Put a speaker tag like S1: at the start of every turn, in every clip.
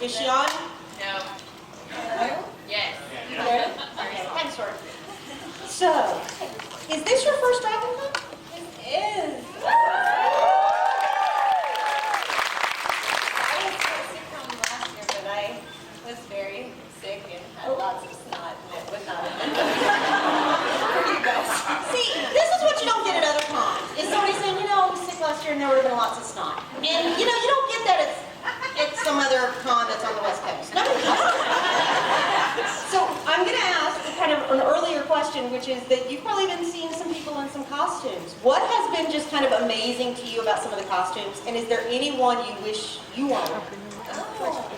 S1: Is she on?
S2: No.
S1: Hello?
S2: Yes.
S1: Good? Okay, kind of sort of. So, is this your first DragonCon?
S3: It is. I was supposed to come last year, but I was very sick and had lots of snot, and it would not have been for you guys.
S1: See, this is what you don't get at other cons. Is somebody saying, you know, I was sick last year and there would have been lots of snot. And, you know, you don't get that at some other con that's on the West Coast. Nobody does. So I'm going to ask kind of an earlier question, which is that you've probably been seeing some people in some costumes. What has been just kind of amazing to you about some of the costumes? And is there anyone you wish you wanted?
S3: Oh.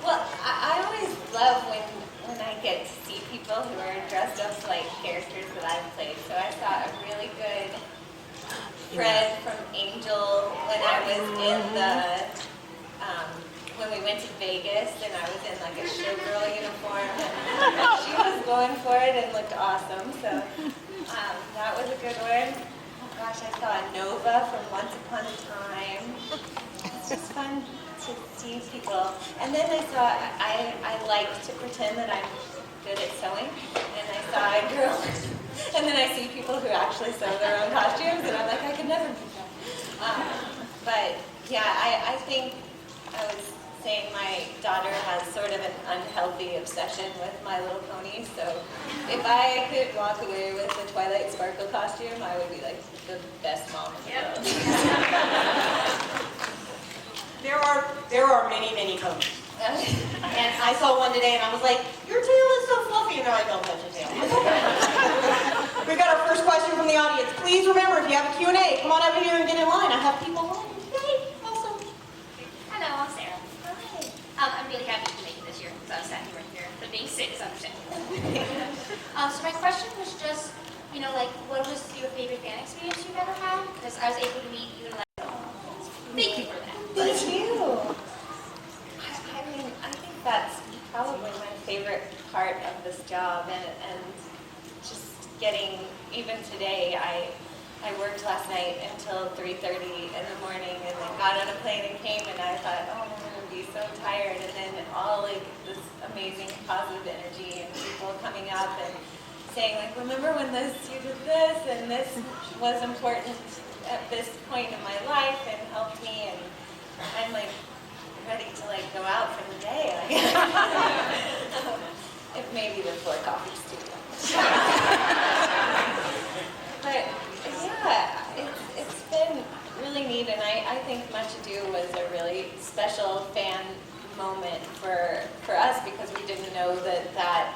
S3: Well, I always love when I get to see people who are dressed up like characters that I've played. So I saw a really good Fred from Angel when I was in the, when we went to Vegas and I was in like a showgirl uniform and she was going for it and looked awesome. So that was a good one. Oh gosh, I saw a Nova from Once Upon a Time. It's just fun to see people. And then I like to pretend that I'm good at sewing. And I saw a girl, and then I see people who actually sew their own costumes, and I'm like, I could never do that. But yeah, I think I was saying my daughter has sort of an unhealthy obsession with My Little Pony, so if I could walk away with the Twilight Sparkle costume, I would be like the best mom in the world.
S1: There are many, many ponies. And I saw one today and I was like, your tail is so fluffy. And they're like, don't touch your tail. We've got our first question from the audience. Please remember, if you have a Q&A, come on over here and get in line. I have people lining. Hey, awesome.
S4: Hello, I'm Sarah.
S1: Hi.
S4: I'm really happy to make it this year because I was sat right here. But being sick is understandable. So my question was just, you know, like, what was your favorite fan experience you've ever had? Because I was able to meet you and like, thank you for that.
S3: Thank you. I mean, I think that's probably my favorite part of this job, and just getting, even today, I worked last night until 3:30 in the morning, and then got on a plane and came, and I thought, oh, I'm going to be so tired, and then all like this amazing positive energy and people coming up and saying like, remember when you did this, and this was important at this point in my life and helped me, and I'm like ready to like go out for the day. Like, if maybe before coffee's too much. But yeah, it's been really neat, and I think Much Ado was a really special fan moment for us because we didn't know that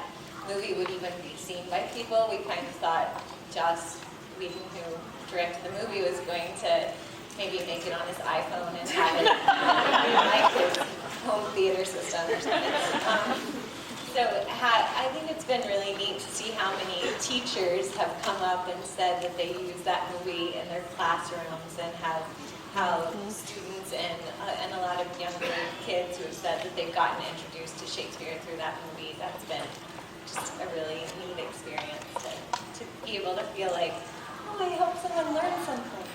S3: movie would even be seen by people. We kind of thought Joss Whedon, who directed the movie, was going to maybe make it on his iPhone and have it like his home theater system or something. So I think it's been really neat to see how many teachers have come up and said that they use that movie in their classrooms, and how students and a lot of younger kids who have said that they've gotten introduced to Shakespeare through that movie. That's been just a really neat experience to be able to feel like, oh, I hope someone learned something.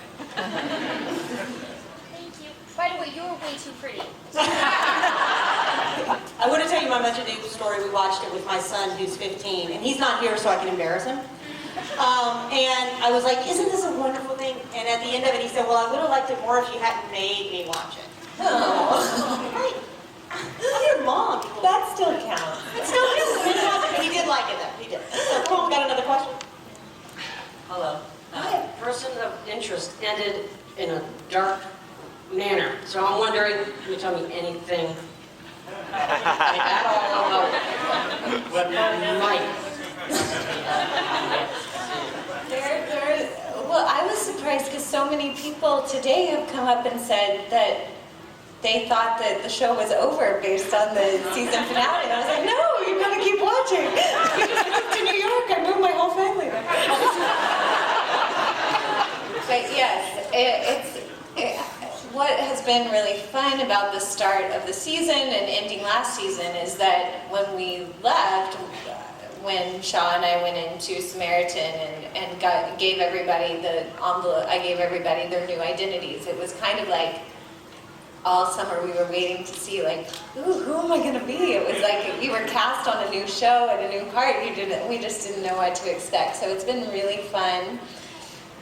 S4: Thank you. By the way, you were way too pretty.
S1: I want to tell you my Much Ado story. We watched it with my son, who's 15, and he's not here so I can embarrass him. And I was like, isn't this a wonderful thing? And at the end of it, he said, well, I would have liked it more if you hadn't made me watch it.
S3: Oh.
S1: I'm your mom.
S3: That still counts.
S1: It still is. But he did like it, though. He did. So, come on, we got another question.
S5: Hello.
S1: Hi.
S5: Person of Interest ended in a dark manner. So I'm wondering, can you tell me anything at all about what might?
S3: Well, I was surprised because so many people today have come up and said that they thought that the show was over based on the season finale. And I was like, no, you've got to keep watching. We just moved to New York. I moved my whole family there. But yes, what has been really fun about the start of the season and ending last season is that when we left, when Shaw and I went into Samaritan and gave everybody the envelope, I gave everybody their new identities. It was kind of like all summer we were waiting to see, like, ooh, who am I gonna be? It was like you were cast on a new show and a new part. We just didn't know what to expect. So it's been really fun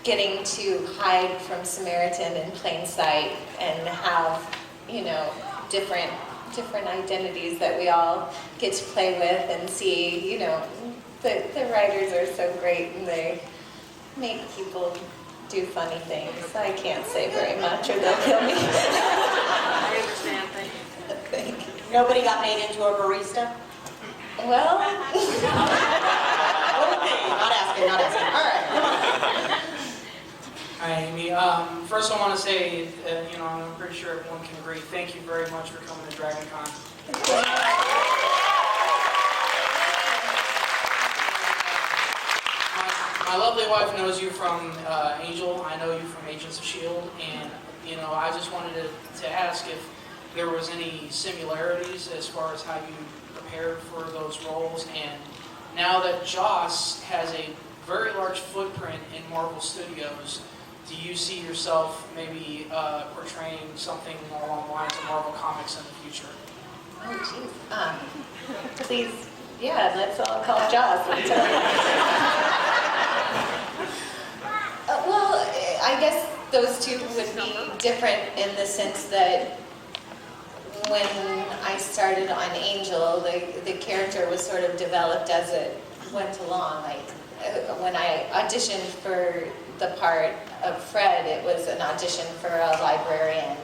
S3: getting to hide from Samaritan in plain sight and have, you know, different identities that we all get to play with and see. You know, the writers are so great and they make people do funny things. I can't say very much or they'll kill me.
S5: I understand, thank you.
S3: Thank you.
S1: Nobody got made into a barista?
S3: Well,
S1: Okay, not asking. All right, come on.
S2: Hi, Amy. First, I want to say, you know, I'm pretty sure everyone can agree. Thank you very much for coming to DragonCon. My lovely wife knows you from Angel. I know you from Agents of S.H.I.E.L.D. And, you know, I just wanted to ask if there was any similarities as far as how you prepared for those roles. And now that Joss has a very large footprint in Marvel Studios, do you see yourself maybe portraying something along the lines of Marvel Comics in the future?
S3: oh jeez. Please, yeah, let's all call Joss and tell him. Well, I guess those two would be different in the sense that when I started on Angel, the character was sort of developed as it went along. Like when I auditioned for the part of Fred, it was an audition for a librarian,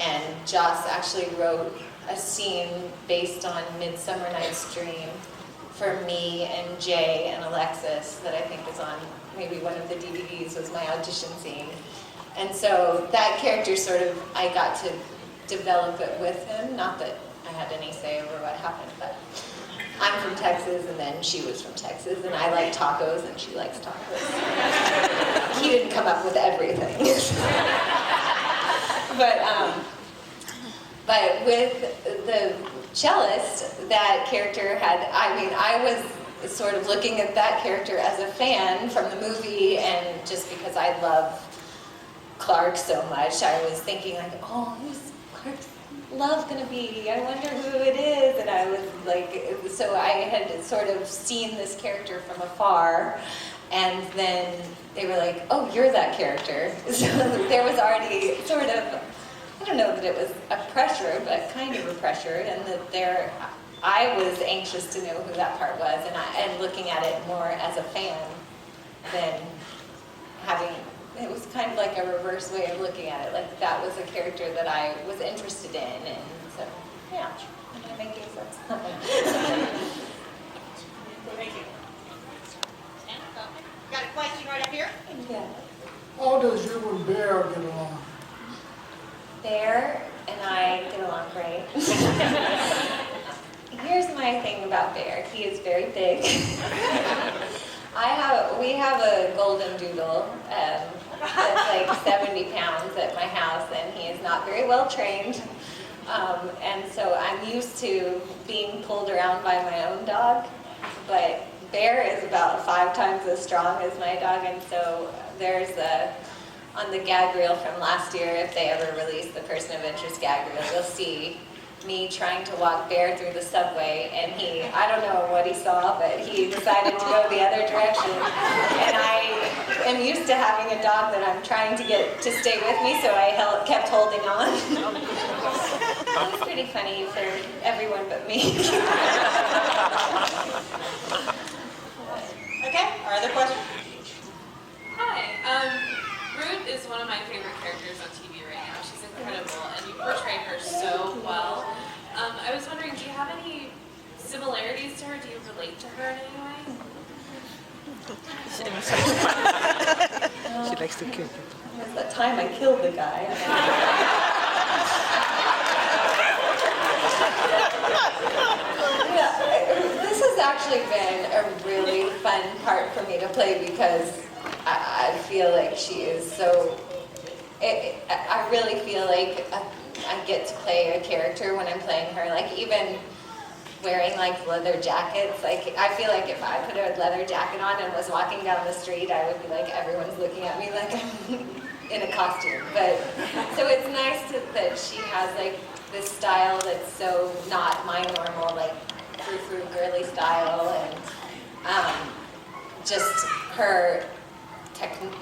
S3: and Joss actually wrote a scene based on Midsummer Night's Dream for me and Jay and Alexis that I think is on maybe one of the DVDs, was my audition scene. And so that character sort of, I got to develop it with him. Not that I had any say over what happened, but I'm from Texas and then she was from Texas and I like tacos and she likes tacos. He didn't come up with everything. But with the cellist, that character had, I mean, I was sort of looking at that character as a fan from the movie, and just because I love Clark so much, I was thinking like, oh, who's Clark's love gonna be? I wonder who it is. And I was like, so I had sort of seen this character from afar, and then they were like, oh, you're that character. So there was already sort of, I don't know that it was a pressure, but kind of a pressure, and that I was anxious to know who that part was, and looking at it more as a fan than having, it was kind of like a reverse way of looking at it, like that was a character that I was interested in, and so, yeah, am I making sense?
S1: Thank you. Got a question right up here?
S3: Yeah.
S6: How does you and Bear get along?
S3: Bear and I get along great. Here's my thing about Bear. He is very big. We have a golden doodle that's like 70 pounds at my house, and he is not very well trained. And so I'm used to being pulled around by my own dog, but Bear is about 5 times as strong as my dog, and so there's on the gag reel from last year, if they ever release the Person of Interest gag reel, you'll see me trying to walk Bear through the subway, and I don't know what he saw, but he decided to go the other direction. And I am used to having a dog that I'm trying to get to stay with me, so I kept holding on. It was pretty funny for everyone but me.
S1: Okay, our other question?
S7: Hi. Ruth is one of my favorite characters on TV right now. She's incredible, and you portray her so well. I was wondering, do you have any similarities to her? Do you relate to her in any way?
S8: She likes to kill people.
S3: It was the time I killed the guy. Yeah, this has actually been a really fun part for me to play because I feel like she is so, I really feel like I get to play a character when I'm playing her. Like even wearing like leather jackets. Like I feel like if I put a leather jacket on and was walking down the street, I would be like, everyone's looking at me like I'm in a costume. But so it's nice that she has like this style that's so not my normal, like frou-frou girly style, and just her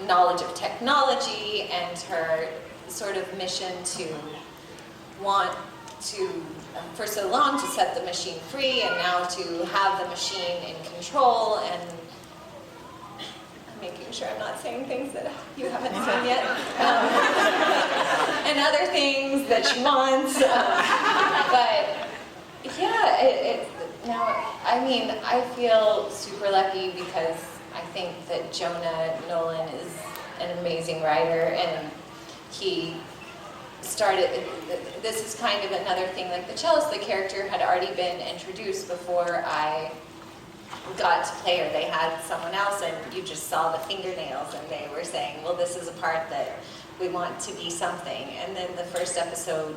S3: knowledge of technology and her sort of mission to want to, for so long, to set the machine free, and now to have the machine in control, and making sure I'm not saying things that you haven't seen yet, and other things that she wants. But yeah, now, I mean, I feel super lucky because I think that Jonah Nolan is an amazing writer, and he started, this is kind of another thing, like the cellist, the character had already been introduced before I got to play her. They had someone else, and you just saw the fingernails, and they were saying, well, this is a part that we want to be something. And then the first episode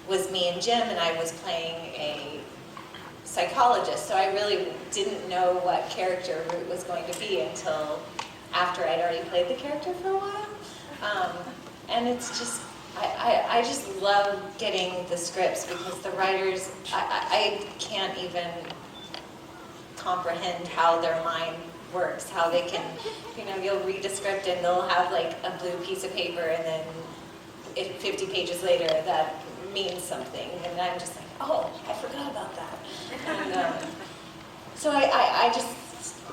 S3: was me and Jim, and I was playing a psychologist, so I really didn't know what character Root was going to be until after I'd already played the character for a while. And it's just, I just love getting the scripts, because the writers, I can't even comprehend how their mind works, how they can, you know, you'll read a script and they'll have like a blue piece of paper, and then 50 pages later that means something, and I'm just like, oh, I forgot about that. And, so I just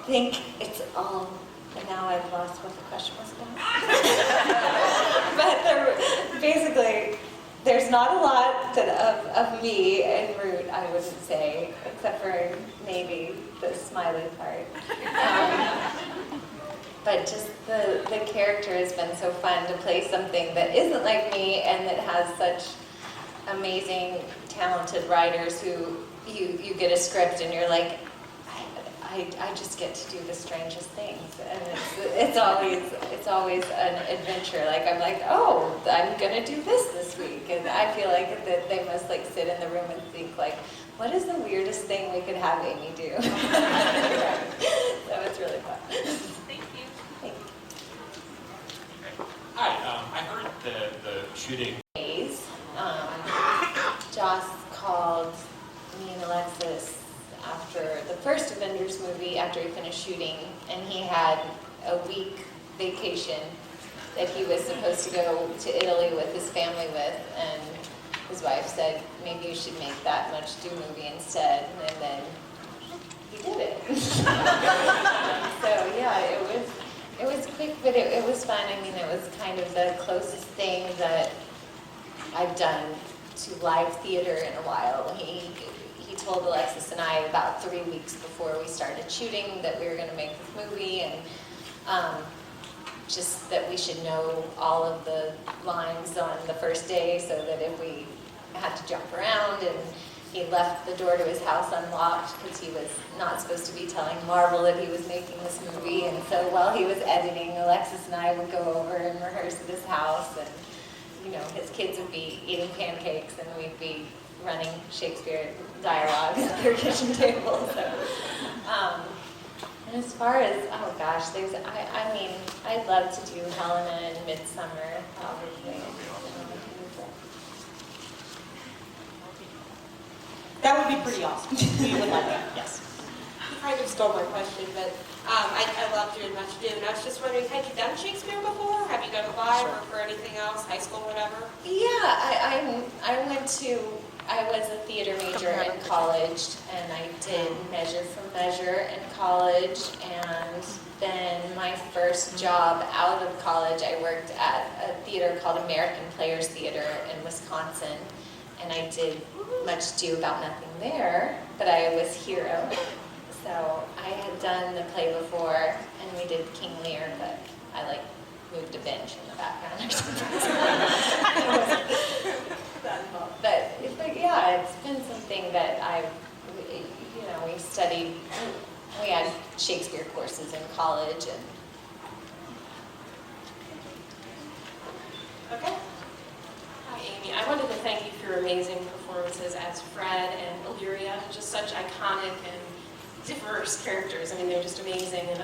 S3: think it's all, and now I've lost what the question was about. But basically, there's not a lot of me in Root, I wouldn't say, except for maybe the smiley part. But just the character has been so fun to play something that isn't like me, and that has such amazing, talented writers who you get a script and you're like, I just get to do the strangest things, and it's always an adventure. Like I'm like, oh, I'm gonna do this week, and I feel like that they must like sit in the room and think like, what is the weirdest thing we could have Amy do? So it's really fun.
S7: Thank you.
S3: Thank you.
S9: Hi, I heard the shooting.
S3: Joss called me and Alexis after the first Avengers movie, after he finished shooting, and he had a week vacation that he was supposed to go to Italy with his family with, and his wife said, maybe you should make That Much Do movie instead, and then he did it. So yeah, it was quick, but it was fun. I mean, it was kind of the closest thing that I've done to live theater in a while. He told Alexis and I about 3 weeks before we started shooting that we were going to make this movie, and just that we should know all of the lines on the first day, so that if we had to jump around, and he left the door to his house unlocked because he was not supposed to be telling Marvel that he was making this movie. And so while he was editing, Alexis and I would go over and rehearse at his house, and you know, his kids would be eating pancakes and we'd be running Shakespeare dialogues at their kitchen table. So, and as far as, oh gosh, there's, I mean, I'd love to do Helena and Midsummer, probably.
S1: That would be pretty awesome. We would like that, yes.
S10: You kind of stole my question, but I loved doing Much Ado, and I was just wondering, had you done Shakespeare before? Have you done a live or for anything else, high school, whatever?
S3: Yeah, I was a theater major in college, and I did Measure for Measure in college, and then my first job out of college, I worked at a theater called American Players Theater in Wisconsin, and I did Much Ado About Nothing there, but I was Hero. So I had done the play before, and we did King Lear, but I like moved a bench in the background or something. But yeah, it's been something that we studied. We had Shakespeare courses in college, and
S10: Okay.
S11: Hi, Amy. I wanted to thank you for your amazing performance
S10: performances as Fred and Illyria, just such iconic and diverse characters. I mean, they're just amazing. And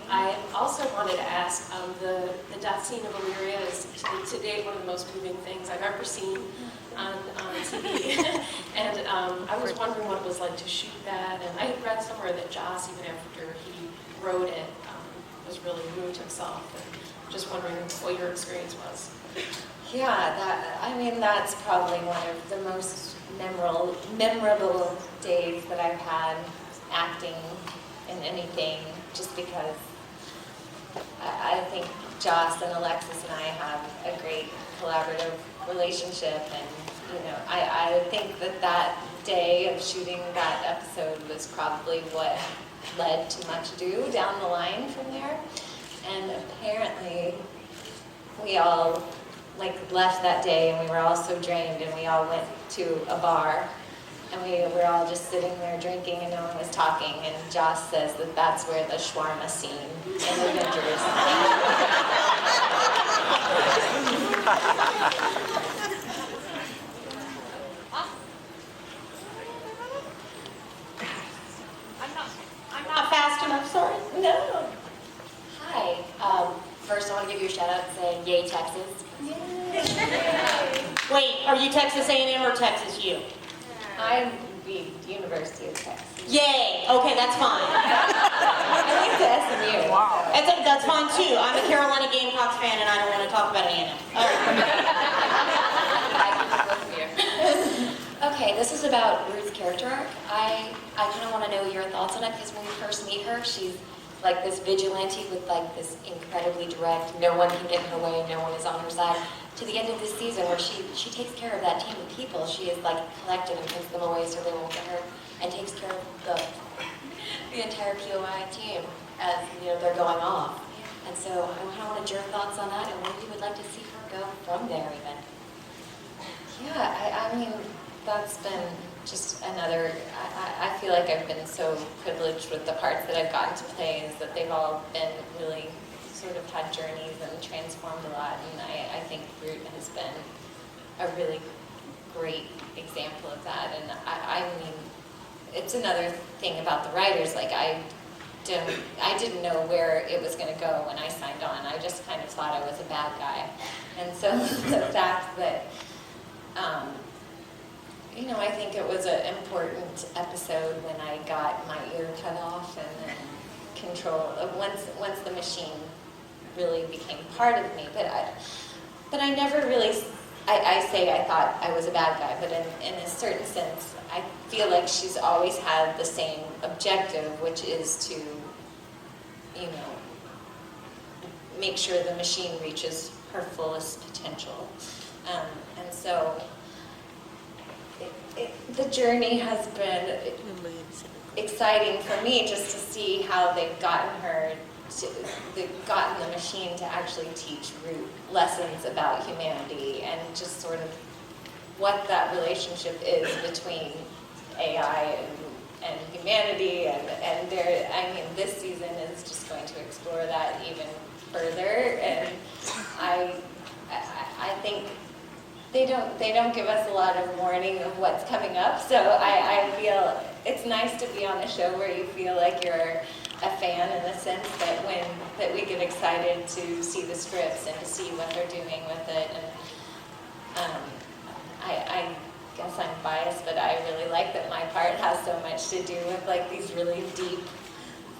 S10: I also wanted to ask, the death scene of Illyria is to date one of the most moving things I've ever seen on TV. And I was wondering what it was like to shoot that. And I had read somewhere that Joss, even after he wrote it, was really moved himself. And just wondering what your experience was.
S3: Yeah, that's probably one of the most memorable days that I've had acting in anything, just because I think Joss and Alexis and I have a great collaborative relationship, and I think that day of shooting that episode was probably what led to much ado down the line from there. And apparently we all left that day, and we were all so drained, and we all went to a bar, and we were all just sitting there drinking, and no one was talking. And Joss says that that's where the shawarma scene in Avengers.
S1: I'm not fast enough, sorry.
S3: No.
S11: Hi. First, I want to give you a shout out and say, yay, Texas.
S1: Wait, are you Texas A&M or Texas U?
S3: I'm the University of Texas.
S1: Yay, okay, that's fine.
S3: I went to SMU.
S8: Wow.
S1: That's fine too. I'm a Carolina Gamecocks fan and I don't want to talk about A&M. All right.
S11: Okay, this is about Ruth's character arc. I kind of want to know your thoughts on it, because when we first meet her, she's like this vigilante with this incredibly direct, no one can get in her way, no one is on her side, to the end of this season where she takes care of that team of people. She is collected and takes them away so they won't get hurt, and takes care of the entire POI team as they're going off. And so I kind of wanted your thoughts on that and where you would like to see her go from there even.
S3: Yeah, I mean, that's been just another, I feel like I've been so privileged with the parts that I've gotten to play, is that they've all been really sort of had journeys and transformed a lot, and I think Root has been a really great example of that. And I mean, it's another thing about the writers, I didn't know where it was going to go when I signed on. I just kind of thought I was a bad guy. And so the fact that I think it was an important episode when I got my ear cut off, and then once the machine really became part of me. But I never really, I say I thought I was a bad guy, but in a certain sense, I feel like she's always had the same objective, which is to, make sure the machine reaches her fullest potential. And so the journey has been exciting for me, just to see how they've gotten the machine to actually teach Root lessons about humanity, and just sort of what that relationship is between AI and humanity. And this season is just going to explore that even further. And I think they don't give us a lot of warning of what's coming up, so I feel it's nice to be on a show where you feel like you're a fan, in the sense that we get excited to see the scripts and to see what they're doing with it. And I guess I'm biased, but I really like that my part has so much to do with these really deep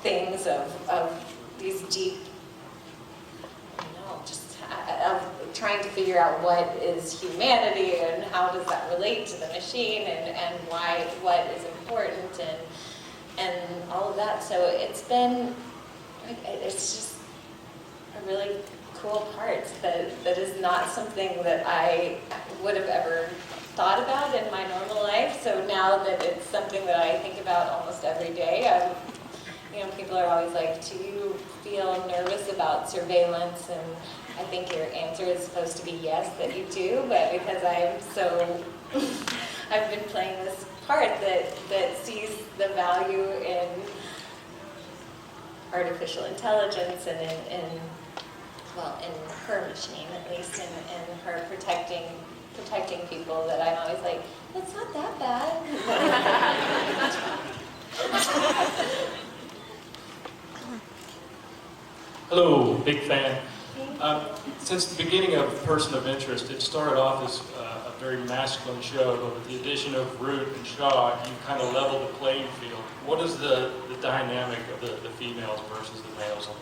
S3: things of these deep, of trying to figure out what is humanity and how does that relate to the machine, and why, what is important, and all of that. So it's just a really cool part that is not something that I would have ever thought about in my normal life. So now that it's something that I think about almost every day, people are always like, do you feel nervous about surveillance? And I think your answer is supposed to be yes, that you do, but because I've been playing this part that sees the value in artificial intelligence and in her machine, at least, in her protecting protecting people that I'm always like, it's not that bad.
S12: Hello, big fan. Since the beginning of Person of Interest, it started off as a very masculine show, but with the addition of Root and Shaw, you kind of leveled the playing field. What is the dynamic of the females versus the males on the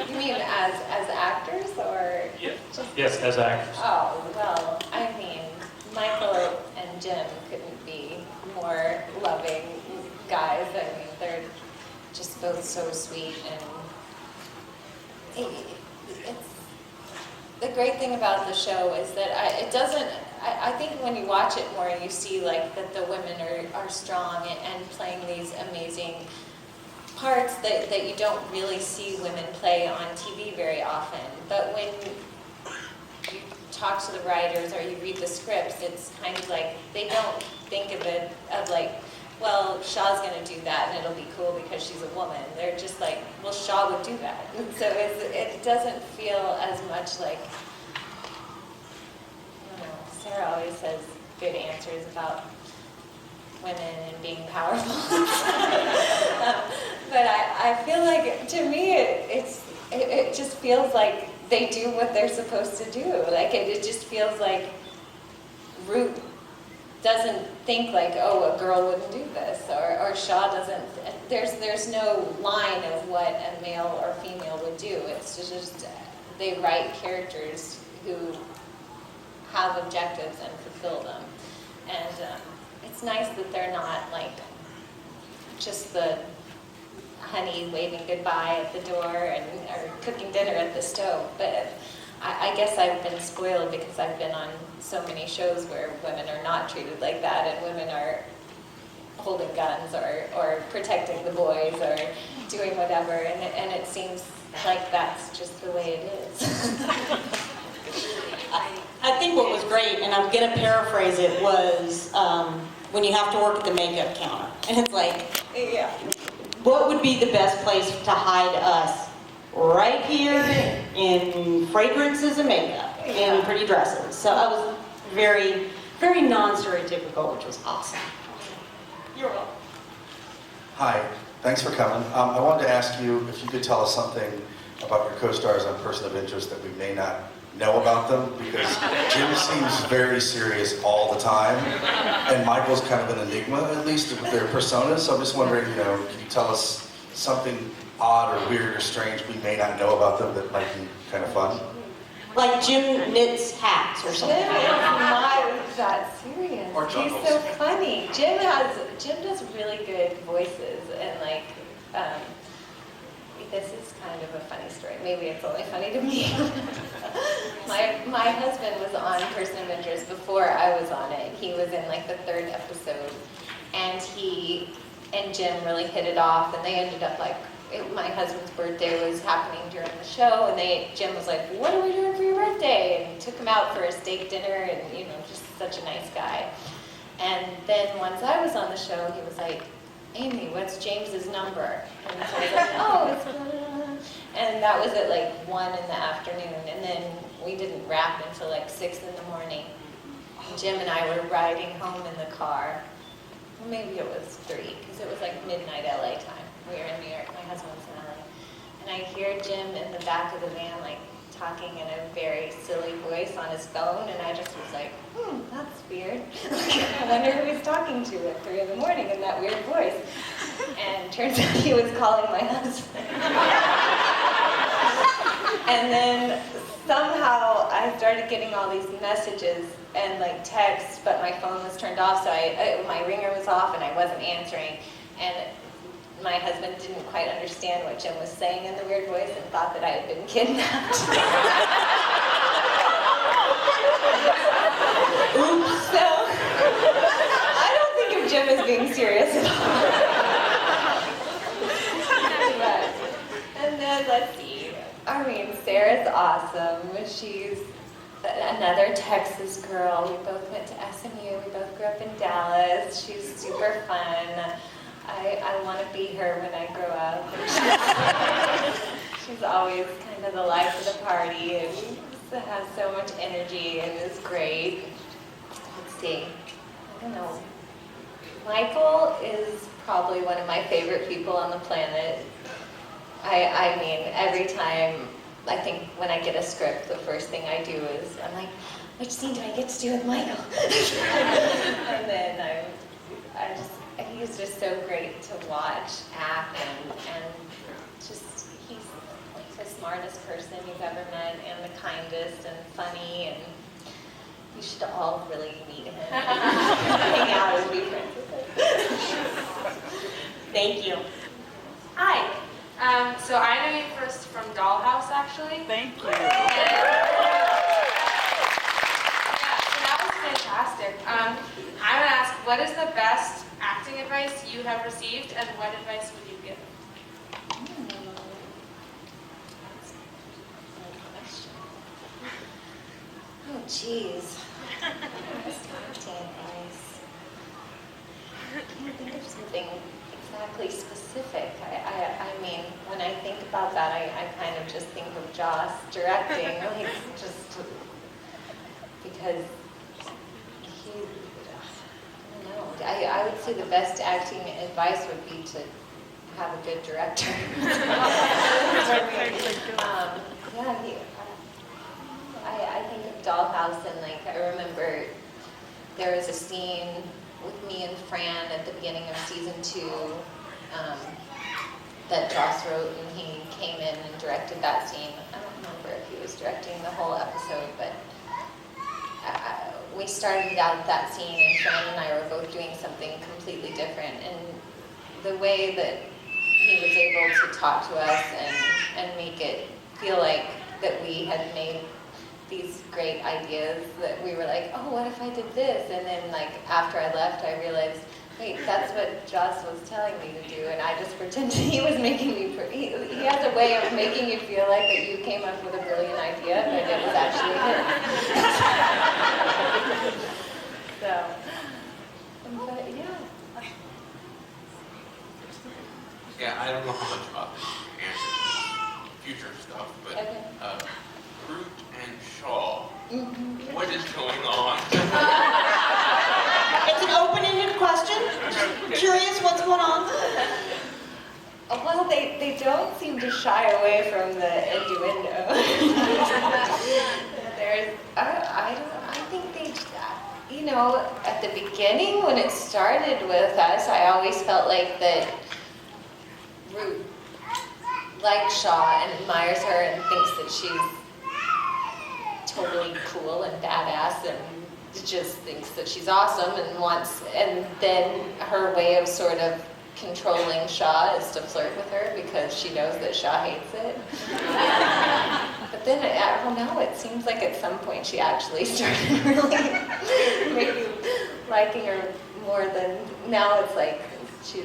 S12: show?
S3: You mean as actors or?
S12: Yes.
S3: Just,
S12: Yes, as actors.
S3: oh, well, I mean, Michael and Jim couldn't be more loving guys. I mean, they're just both so sweet, and it's the great thing about the show is that I think when you watch it more, you see like that the women are strong and playing these amazing parts that you don't really see women play on TV very often. But when you talk to the writers or you read the scripts, it's kind of like they don't think of it of like, well, Shaw's going to do that and it'll be cool because she's a woman. They're just like, well, Shaw would do that. And so it doesn't feel as much like, I don't know, Sarah always says good answers about women and being powerful. But I feel like, to me, it just feels like they do what they're supposed to do. Like, it just feels like Root doesn't think like, oh, a girl wouldn't do this, or Shaw doesn't. There's no line of what a male or female would do. It's just they write characters who have objectives and fulfill them. And it's nice that they're not like just the honey waving goodbye at the door or cooking dinner at the stove. But I guess I've been spoiled because I've been on so many shows where women are not treated like that, and women are holding guns or protecting the boys or doing whatever, and it seems like that's just the way it is.
S1: I think what was great, and I'm going to paraphrase it, was when you have to work at the makeup counter. And it's like,
S3: Yeah.
S1: what would be the best place to hide us? Right here in fragrances and makeup and pretty dresses. So I was very, very non-stereotypical, which was awesome. You're welcome.
S13: Hi, thanks for coming. I wanted to ask you if you could tell us something about your co-stars on Person of Interest that we may not know about them, because Jim seems very serious all the time, and Michael's kind of an enigma, at least with their personas. So I'm just wondering, can you tell us something odd or weird or strange we may not know about them that might be kind of fun?
S1: Like Jim knits hats or something.
S3: Jim is not that serious.
S13: Or
S3: He's
S13: juggles.
S3: so funny. Jim does really good voices, and like, this is kind of a funny story. Maybe it's only funny to me. My husband was on Person of Interest before I was on it. He was in like the 3rd episode, and he and Jim really hit it off, and they ended up like, my husband's birthday was happening during the show, and Jim was like, what are we doing for your birthday? And took him out for a steak dinner, and just such a nice guy. And then once I was on the show, he was like, Amy, what's James's number? And so I was like, oh, it's blah, blah, blah. And that was at like 1 in the afternoon, and then we didn't wrap until like 6 in the morning. And Jim and I were riding home in the car. Well, maybe it was 3, because it was like midnight LA time. We were in New York, my husband was in LA. And I hear Jim in the back of the van, like, talking in a very silly voice on his phone, and I just was like, that's weird. I wonder who he's talking to at 3 in the morning in that weird voice. And turns out he was calling my husband. And then somehow I started getting all these messages and like texts, but my phone was turned off, so my ringer was off and I wasn't answering. And my husband didn't quite understand what Jim was saying in the weird voice and thought that I had been kidnapped. Oops. So, I don't think of Jim as being serious at all. And then, let's see. Sarah's awesome. She's another Texas girl. We both went to SMU. We both grew up in Dallas. She's super fun. I want to be her when I grow up. She's always kind of the life of the party, and has so much energy and is great. Let's see. I don't know. Michael is probably one of my favorite people on the planet. I mean, every time, I think when I get a script, the first thing I do is, I'm like, which scene do I get to do with Michael? And then he's just so great to watch act, and just, he's like the smartest person you've ever met, and the kindest and funny, and you should all really meet him and hang out and be friends with him. Thank you.
S7: Hi. So I know you first from Dollhouse, actually.
S8: Thank you.
S7: Yeah, so that was fantastic. I'm going to ask, what is the best acting advice you have received, and what advice would you give?
S3: Oh, geez. Best acting advice. I can't think of something exactly specific. I mean, when I think about that, I kind of just think of Joss directing, like, just because he, I don't know. I would say the best acting advice would be to have a good director. I think of Dollhouse, and like, I remember there was a scene with me and Fran at the beginning of season 2 that Joss wrote, and he came in and directed that scene. I don't remember if he was directing the whole episode, but we started out that scene, and Fran and I were both doing something completely different, and the way that he was able to talk to us and make it feel like that we had made these great ideas, that we were like, oh, what if I did this? And then like after I left, I realized, wait, that's what Joss was telling me to do, and I just pretended he was making me, he has a way of making you feel like that you came up with a brilliant idea, but it was actually him. So, but yeah.
S14: Yeah, I don't know how much about this answer future stuff, but
S3: Okay.
S14: Root and Shaw, what is going on?
S1: It's an open-ended question. Curious what's going on?
S3: Well, they don't seem to shy away from the innuendo. I think they, you know, at the beginning when it started with us, I always felt like that Root likes Shaw and admires her and thinks that she's totally cool and badass and just thinks that she's awesome and wants, and then her way of sort of controlling Shaw is to flirt with her because she knows that Shaw hates it. But then, I don't know, it seems like at some point she actually started really maybe liking her more than, now it's like she's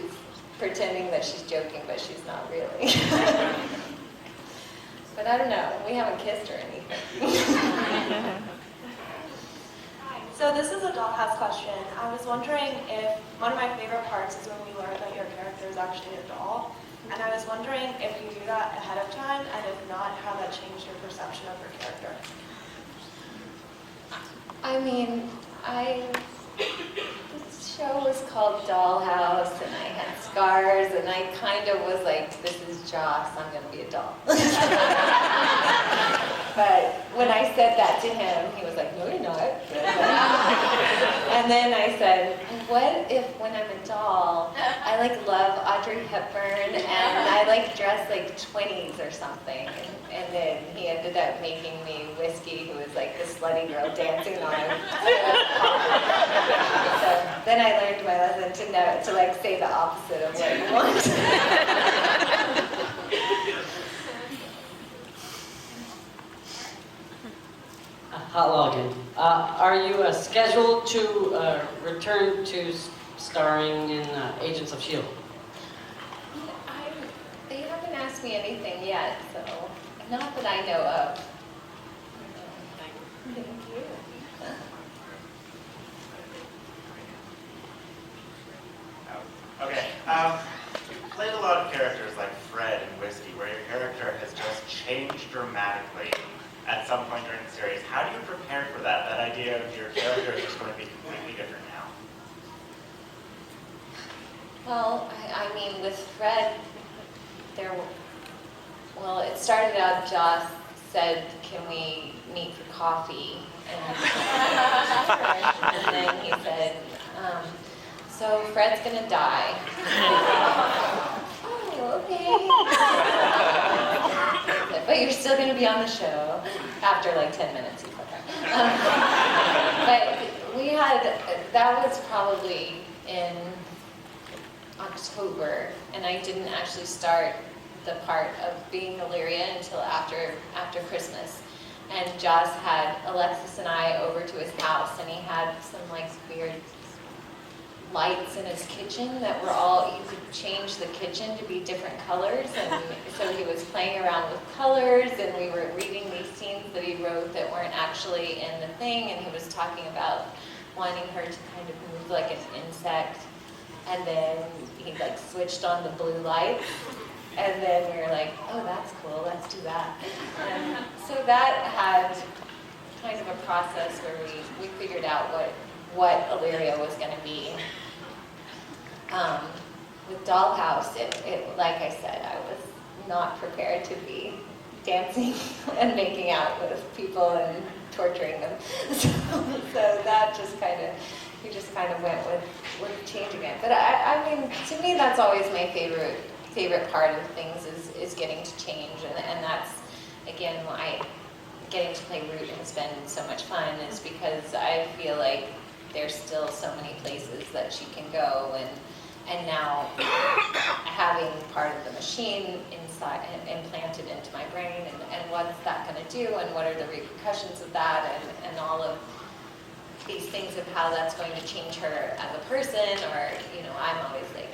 S3: pretending that she's joking, but she's not really. But I don't know, we haven't kissed or anything.
S15: So this is a Dollhouse question. I was wondering if, one of my favorite parts is when we learn that your character is actually a doll. And I was wondering if you knew that ahead of time, and if not, how that changed your perception of your character.
S3: I mean, this show was called Dollhouse, and I had scars, and I kind of was like, this is Joss, I'm going to be a doll. But when I said that to him, he was like, no, you're not. And then I said, what if when I'm a doll, I like love Audrey Hepburn, and I like dress like 20s or something. And then he ended up making me Whiskey, who was like the slutty girl dancing on him. So then I learned my lesson to know, to like say the opposite of what you want.
S5: Hello again. Are you scheduled to return to starring in Agents of S.H.I.E.L.D.?
S3: They haven't asked me anything yet, so not that I know of. Thank you.
S16: Okay. You've played a lot of characters like Fred and Whiskey, where your character has just changed dramatically at some point during the series. How do you prepare for that? That idea of your character is just going to be completely different now.
S11: Well, I mean, with Fred, well, it started out, Joss said, can we meet for coffee? And then he said, so Fred's gonna die. Oh, okay. But you're still gonna be on the show after like 10 minutes. But we had, that was probably in October, and I didn't actually start the part of being Illyria until after Christmas. And Joss had Alexis and I over to his house, and he had some like weird lights in his kitchen that were all, you could change the kitchen to be different colors, and so he was playing around with colors, and we were reading these scenes that he wrote that weren't actually in the thing, and he was talking about wanting her to kind of move like an insect, and then he like switched on the blue lights, and then we were like, oh, that's cool, let's do that. And so that had kind of a process where we figured out what Illyria was going to be. With Dollhouse, it, like I said, I was not prepared to be dancing and making out with people and torturing them. So that just kind of, we just kind of went with changing it. But I mean, to me, that's always my favorite part of things is getting to change, and that's, again, why getting to play Root has been so much fun, is because I feel like there's still so many places that she can go, and now having part of the machine inside implanted into my brain, and what's that going to do, and what are the repercussions of that, and all of these things of how that's going to change her as a person, or, you know, I'm always like,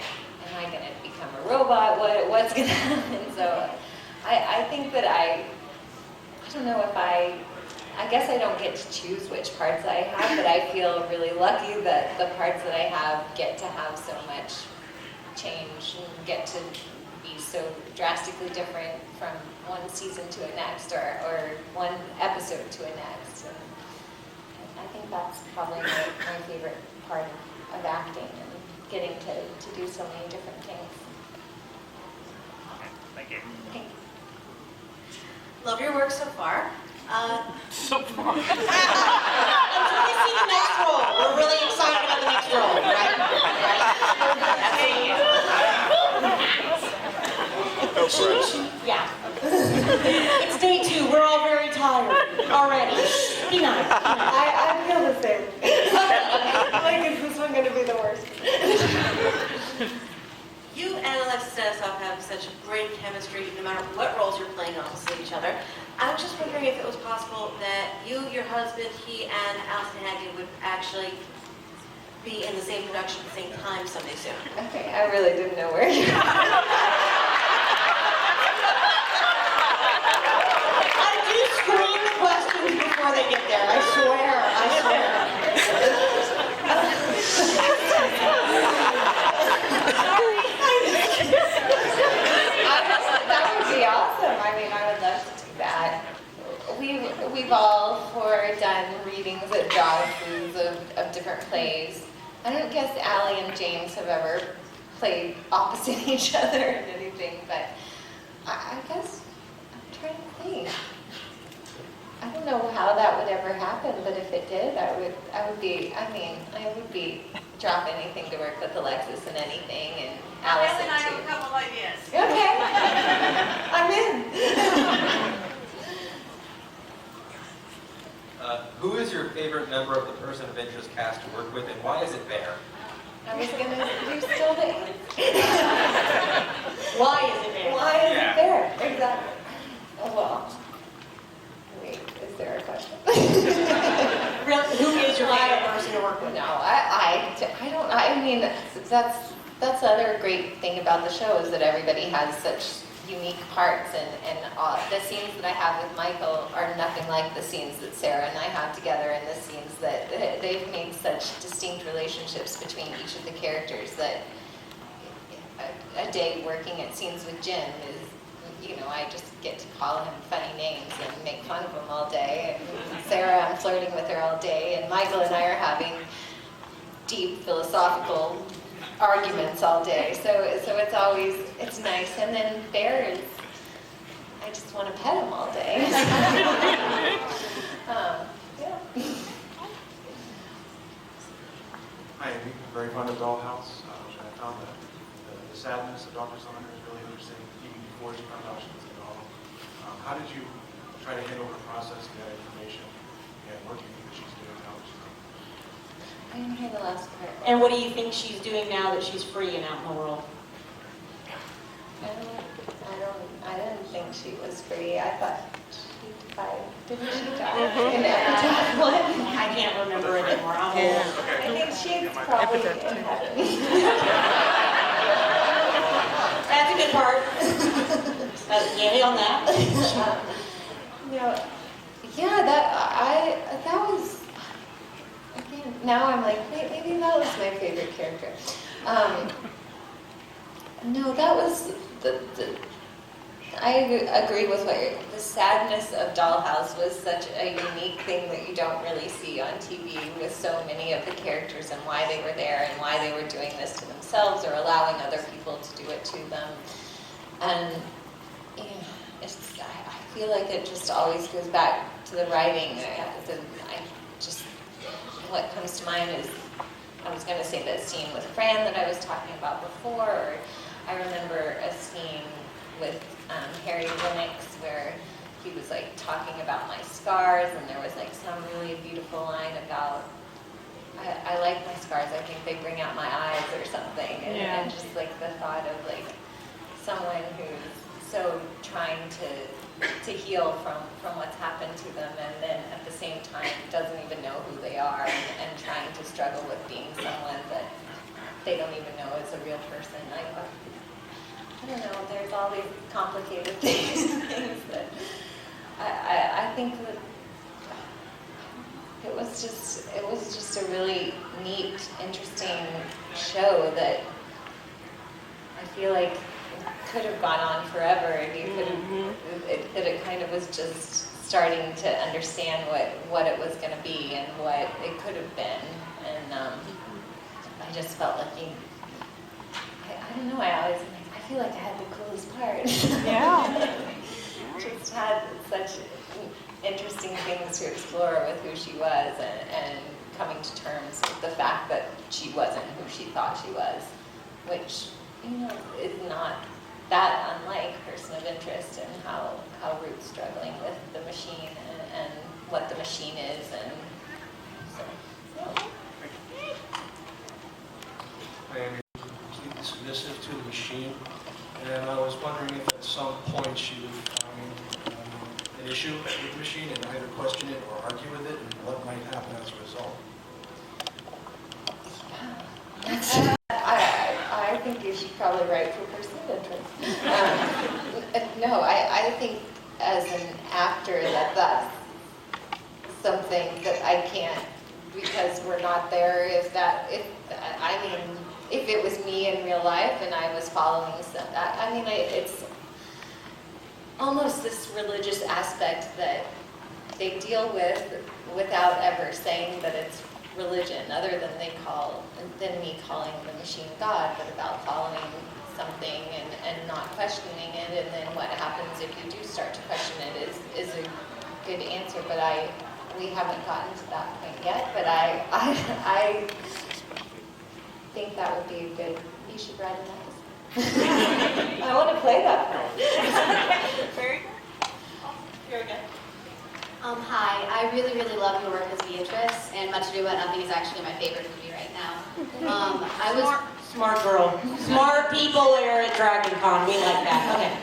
S11: am I going to become a robot? What's going to happen? So I think that I don't know if I guess I don't get to choose which parts I have, but I feel really lucky that the parts that I have get to have so much change and get to be so drastically different from one season to the next, or one episode to the next. And I think that's probably my favorite part of acting, and getting to do so many different things.
S16: Okay, thank you.
S11: Okay.
S1: Love your work so far.
S8: So far.
S1: Until we see the next role. We're really excited about the next role, right?
S8: Go for it.
S1: Yeah. It's day 2. We're all very tired already. Be nice.
S15: I feel the same. Like, is this one going to be the worst?
S1: You and Alexis have such great chemistry, no matter what roles you're playing opposite each other. I was just wondering if it was possible that you, your husband, he, and Alison Hagen would actually be in the same production at the same time someday soon.
S11: Okay, I really didn't know where you were.
S1: I do screen the questions before they get there, I swear, I swear.
S11: That would be awesome. I mean, I would love to do that. We've all done readings at Dollhouses of different plays. I don't guess Allie and James have ever played opposite each other in anything, but I guess I'm trying to think. I don't know how that would ever happen, but if it did, I would be drop anything to work with Alexis and anything, and Allison
S1: and I
S11: too.
S1: have a couple ideas.
S11: Okay, I'm in.
S17: Who is your favorite member of the Person of Interest cast to work with, and why is it Bear?
S11: I was gonna do still the
S1: Why is it there?
S11: Why is it there? Exactly. Oh, well. Wait, is there a question?
S1: Really, who is your favorite person to work with?
S11: No, I don't. I mean, that's the other great thing about the show, is that everybody has such unique parts, and the scenes that I have with Michael are nothing like the scenes that Sarah and I have together, and the scenes that they've made such distinct relationships between each of the characters that a day working at scenes with Jim is,
S3: you know, I just get to call him funny names and make fun of him all day. And Sarah, I'm flirting with her all day, and Michael and I are having deep philosophical arguments all day. So it's always, it's nice. And then Bear is, I just want to pet him all day. Yeah.
S18: Hi, Amy. Very fond of Dollhouse. I found that the sadness of Dr. Saunders is really interesting, even before she found out she was a doll. How did you try to handle her processing that information, and what do you think she's doing now that she's gone?
S3: I didn't hear the last part.
S5: And what do you think she's doing now that she's free and out in the world?
S3: I didn't think she was free. I thought she died. Didn't she die in Avatar? What?
S5: I can't remember anymore.
S3: I think she's probably in heaven.
S5: That's a good part. Amy on that.
S3: Yeah, that was, again, now I'm like, maybe that was my favorite character. No, that was I agree with the sadness of Dollhouse was such a unique thing that you don't really see on TV with so many of the characters and why they were there and why they were doing this to themselves or allowing other people to do it to them. And yeah, I feel like it just always goes back to the writing. What comes to mind is, I was going to say that scene with Fran that I was talking about before, or I remember a scene with Harry Lennox where he was like talking about my scars, and there was like some really beautiful line about, I like my scars, I think they bring out my eyes or something, and just like the thought of like someone who's so trying to heal from what's happened to them, and then at the same time doesn't even know who they are, and trying to struggle with being someone that they don't even know is a real person. I don't know, there's all these complicated things that I think that it was just a really neat, interesting show that I feel like could have gone on forever, and you could have, that it kind of was just starting to understand what it was going to be and what it could have been, and I just felt like I don't know, I feel like I had the coolest part. Yeah. Just had such interesting things to explore with who she was, and coming to terms with the fact that she wasn't who she thought she was, which, you know, is not that unlike Person of Interest, and how Ruth's struggling with the machine and what the machine is, and so, yeah.
S18: I am completely submissive to the machine, and I was wondering if at some point she would find an issue with the machine and either question it or argue with it, and what might happen as a result.
S3: I think you should probably write for Person of Interest. No, I think as an actor that's something that I can't, because we're not there. If it was me in real life and I was following some, it's almost this religious aspect that they deal with without ever saying that it's religion, other than me calling the machine God, but about following something and not questioning it, and then what happens if you do start to question it is a good answer, but we haven't gotten to that point yet, but I think that would be a good, you should write an episode. I want to play that part.
S15: Very good. Here we go.
S19: Hi, I really, really love your work as Beatrice, and Much Ado About Nothing is actually my favorite movie right now.
S5: Smart girl. Smart people here at DragonCon. We like that.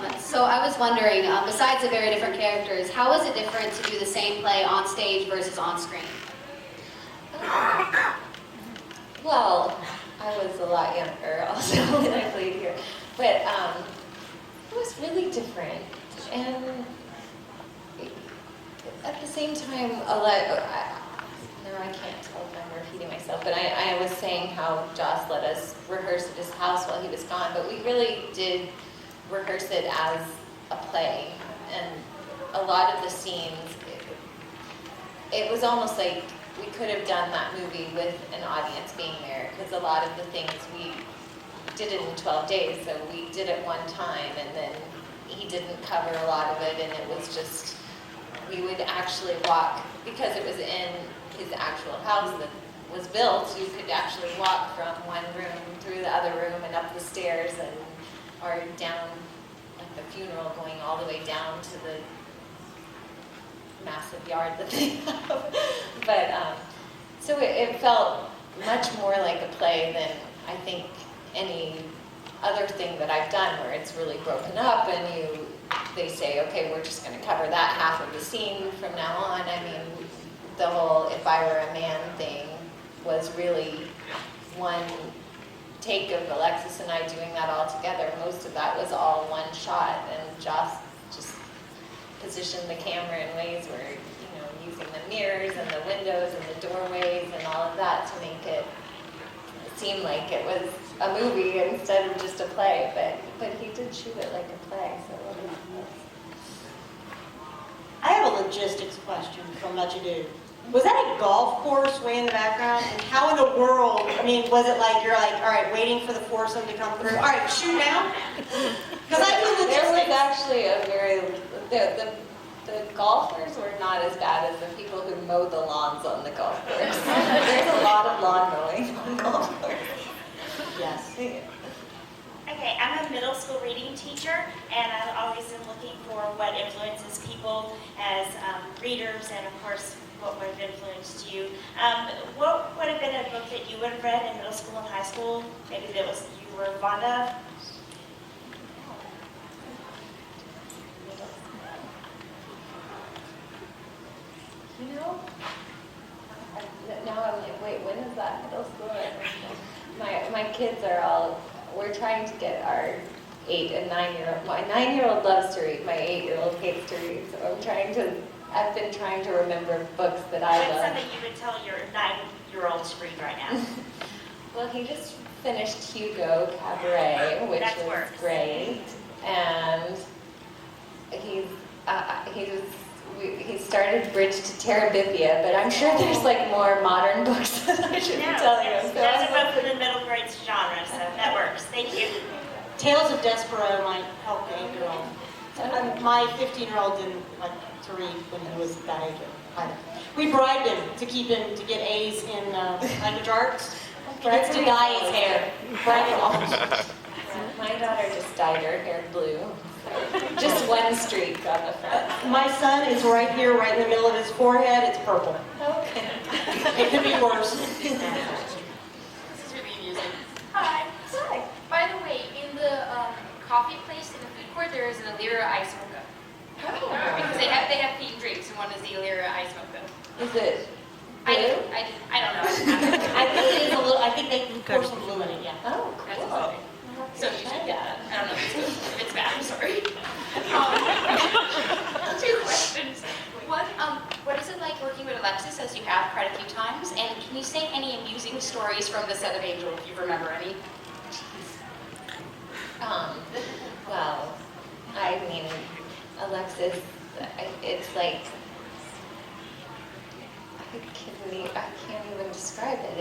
S5: Okay.
S19: So I was wondering, besides the very different characters, how is it different to do the same play on stage versus on screen?
S3: Well, I was a lot younger also when I played here, but it was really different, and at the same time, I can't tell if I'm repeating myself, but I was saying how Joss let us rehearse at his house while he was gone, but we really did rehearse it as a play, and a lot of the scenes, it was almost like we could have done that movie with an audience being there, because a lot of the things we did it in 12 days, so we did it one time, and then he didn't cover a lot of it, and it was just, we would actually walk, because it was in his actual house that was built, you could actually walk from one room through the other room and up the stairs, and or down like the funeral, going all the way down to the massive yard that they have. But so it felt much more like a play than I think any other thing that I've done, where it's really broken up and they say, okay, we're just going to cover that half of the scene from now on. I mean, the whole "If I Were a Man" thing was really one take of Alexis and I doing that all together. Most of that was all one shot, and just positioned the camera in ways where, using the mirrors and the windows and the doorways and all of that to make it seem like it was a movie instead of just a play. But he did shoot it like a play, so it was nice.
S1: I have a logistics question from Much Ado. Was that a golf course way in the background? And how in the world, was it like, you're like, all right, waiting for the foursome to come through? All right, shoot now? Because I do logistics.
S3: There was actually a very, the golfers were not as bad as the people who mow the lawns on the golf course. There's a lot of lawn mowing on the golf course.
S1: Yes.
S20: Okay, I'm a middle school reading teacher, and I've always been looking for what influences people as readers, and of course, what would have influenced you. What would have been a book that you would have read in middle school and high school, maybe that was you were fond of?
S3: Now I'm like, wait, when is that middle school? My kids are all, we're trying to get our 8 and 9-year-old, my 9-year-old loves to read, my 8-year-old hates to read, so I've been trying to remember books that I love.
S20: What's something you would tell your 9-year-old to read right now?
S3: Well, he just finished Hugo Cabaret, which was great, and he started Bridge to Terabithia, but I'm sure there's like more modern books that I should be telling him. So
S20: That's a book for the middle grade genre, so that works. Thank you.
S1: Tales of Despereaux might help the 8-year-old. My 15-year-old didn't like to read when he was that age either. We bribed him to get A's in language arts. He gets to dye his hair.
S3: My daughter just dyed her hair blue. Just one streak on the front.
S1: My son is right here, right in the middle of his forehead. It's purple.
S3: Okay.
S1: It could be worse.
S4: This is really amusing.
S20: Hi.
S4: Hi. By the way, in the coffee place in the food court, there is an Illyria ice mocha. Because they have themed drinks, and one is the Illyria ice mocha.
S3: Is it
S4: blue? I don't know.
S1: I think it is a little. I think they pour some blue in it. Yeah.
S3: Oh, cool.
S4: That's exciting. So you should get that. I don't know if it's bad. I'm sorry. 2 questions. What is it like working with Alexis, as you have quite a few times? And can you say any amusing stories from the set of Angel, if you remember any?
S3: Well, I mean, Alexis, it's like, I can't even describe it.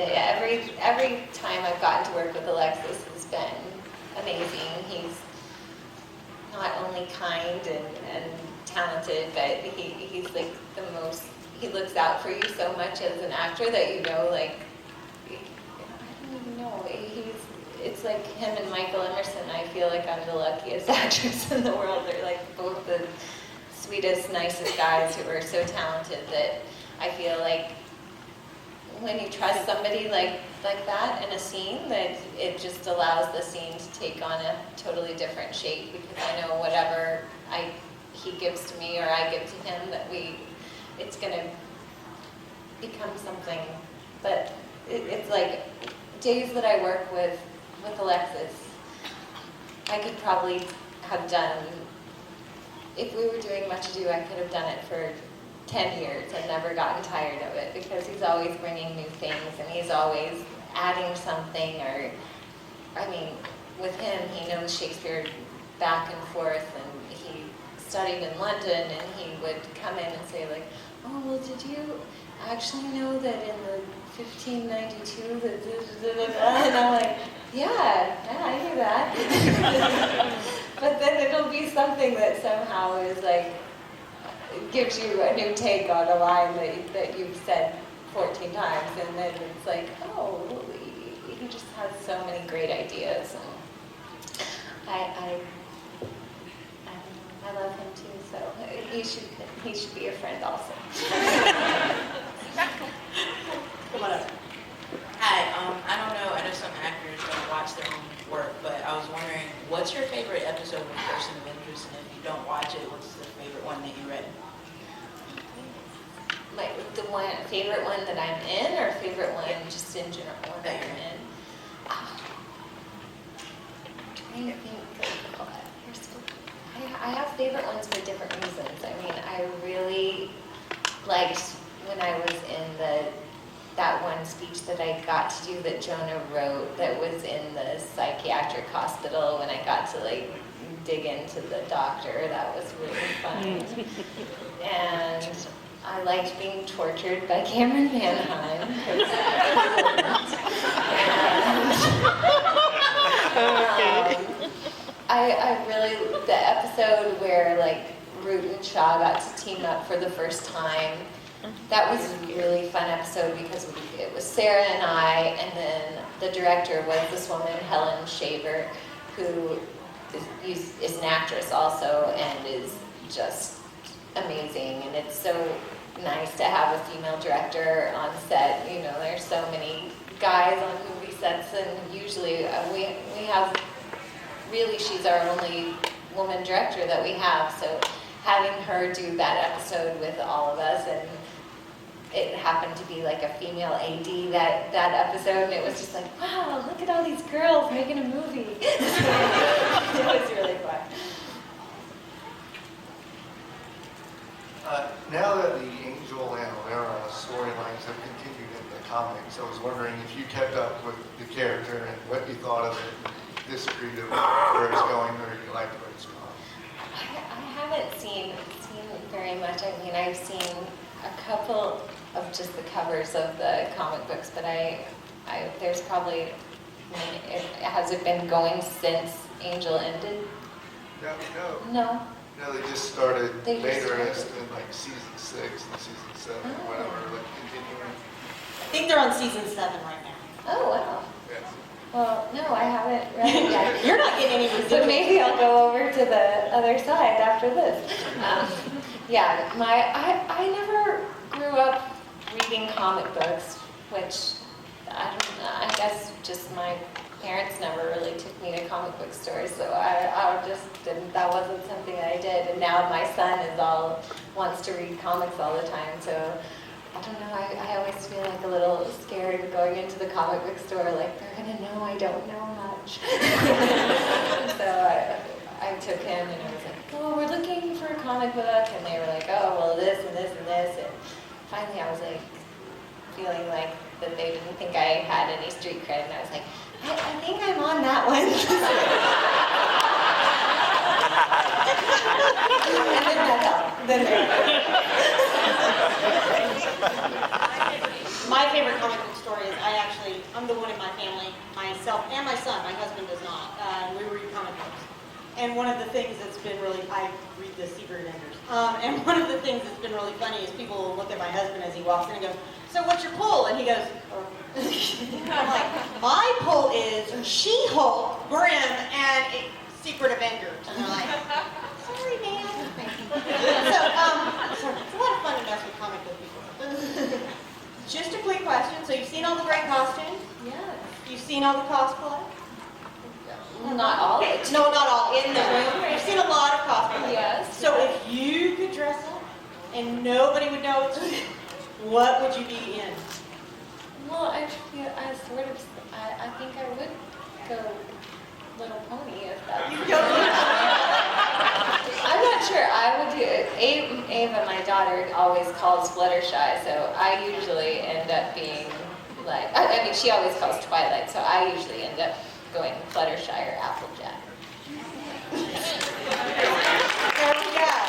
S3: Every time I've gotten to work with Alexis has been amazing. He's not only kind and talented, but he's like the most, he looks out for you so much as an actor that I don't even know, it's like him and Michael Emerson. I feel like I'm the luckiest actress in the world. They're like both the sweetest, nicest guys who are so talented that I feel like when you trust somebody like that in a scene, that it just allows the scene to take on a totally different shape, because I know whatever he gives to me or I give to him, that it's going to become something. But it's like days that I work with Alexis, I could probably have done, if we were doing Much Ado, I could have done it for 10 years and never gotten tired of it, because he's always bringing new things and he's always adding something. Or, I mean, with him, he knows Shakespeare back and forth, and he studied in London, and he would come in and say like, oh, well, did you actually know that in the 1592 that and I'm like, yeah, I knew that. But then it'll be something that somehow is like, gives you a new take on a line that you've said 14 times, and then it's like, oh, he just has so many great ideas. And I love him too, so he should be a friend also.
S1: Come on up.
S21: Hi, I don't know, I know some actors don't watch their own work, but I was wondering, what's your favorite episode of Person of Interest, and if you don't watch it, what's the favorite one that you read?
S3: Like the favorite one that I'm in, or favorite one just in general that you're in? I'm trying to think of, I have favorite ones for different reasons. I mean, I really liked when I was in that one speech that I got to do that Jonah wrote that was in the psychiatric hospital when I got to like dig into the doctor. That was really fun. And I liked being tortured by Cameron Manheim. I really, the episode where like Root and Shaw got to team up for the first time, that was a really fun episode because it was Sarah and I, and then the director was this woman, Helen Shaver, who is an actress also and is just amazing. And it's so nice to have a female director on set. You know, there's so many guys on movie sets, and usually we have, really, she's our only woman director that we have, so having her do that episode with all of us, and it happened to be like a female AD that episode, and it was just like, wow, look at all these girls making a movie. It was really fun.
S22: Now that the Angel and Alara storylines have continued in the comics, I was wondering if you kept up with the character and what you thought of it, disagreed with where it's going, or you liked where it's going.
S3: I haven't seen very much. I mean, I've seen a couple of just the covers of the comic books, but there's probably, has it been going since Angel ended? No.
S22: No, they just started later in like season 6 and season 7, whatever, like continuing.
S1: I think they're on season 7 right now.
S3: Oh, wow.
S22: Yes.
S3: Well, no, I haven't read it yet.
S1: You're not getting any residuals.
S3: So maybe I'll go over to the other side after this. Yeah, I never grew up reading comic books, which I guess just my parents never really took me to comic book stores, so I just didn't, that wasn't something that I did. And now my son wants to read comics all the time, so I don't know, I always feel like a little scared going into the comic book store, like they're gonna know I don't know much. So I took him and I was like, oh, we're looking for a comic book, and they were like, oh, well, this and this and this, and finally I was like feeling like that they didn't think I had any street cred, and I was like, I think I'm on that one. And then that helped.
S1: My favorite comic book story is I'm the one in my family, myself and my son, my husband does not. We read comic books. And one of the things that's been I read the Secret Avengers. And one of the things that's been really funny is people will look at my husband as he walks in and go, so what's your pull? And he goes, I'm like, my pull is She-Hulk, Grimm, and Secret Avengers. And they're like, sorry, man. So, it's a lot of fun to mess with comic book people. Just a quick question. So you've seen all the great costumes?
S3: Yes.
S1: You've seen all the cosplay?
S3: Not all of it.
S1: No, not all. In the room. You've seen a lot of cosplay.
S3: Yes.
S1: So if you could dress up and nobody would know it's you, what would you be in?
S3: Well, actually, I think I would go Little Pony if that. I'm not sure. I would do it. Ava, my daughter, always calls Fluttershy, so I usually end up being like, I mean, she always calls Twilight, so I usually end up going Fluttershy or Applejack.
S1: There we go.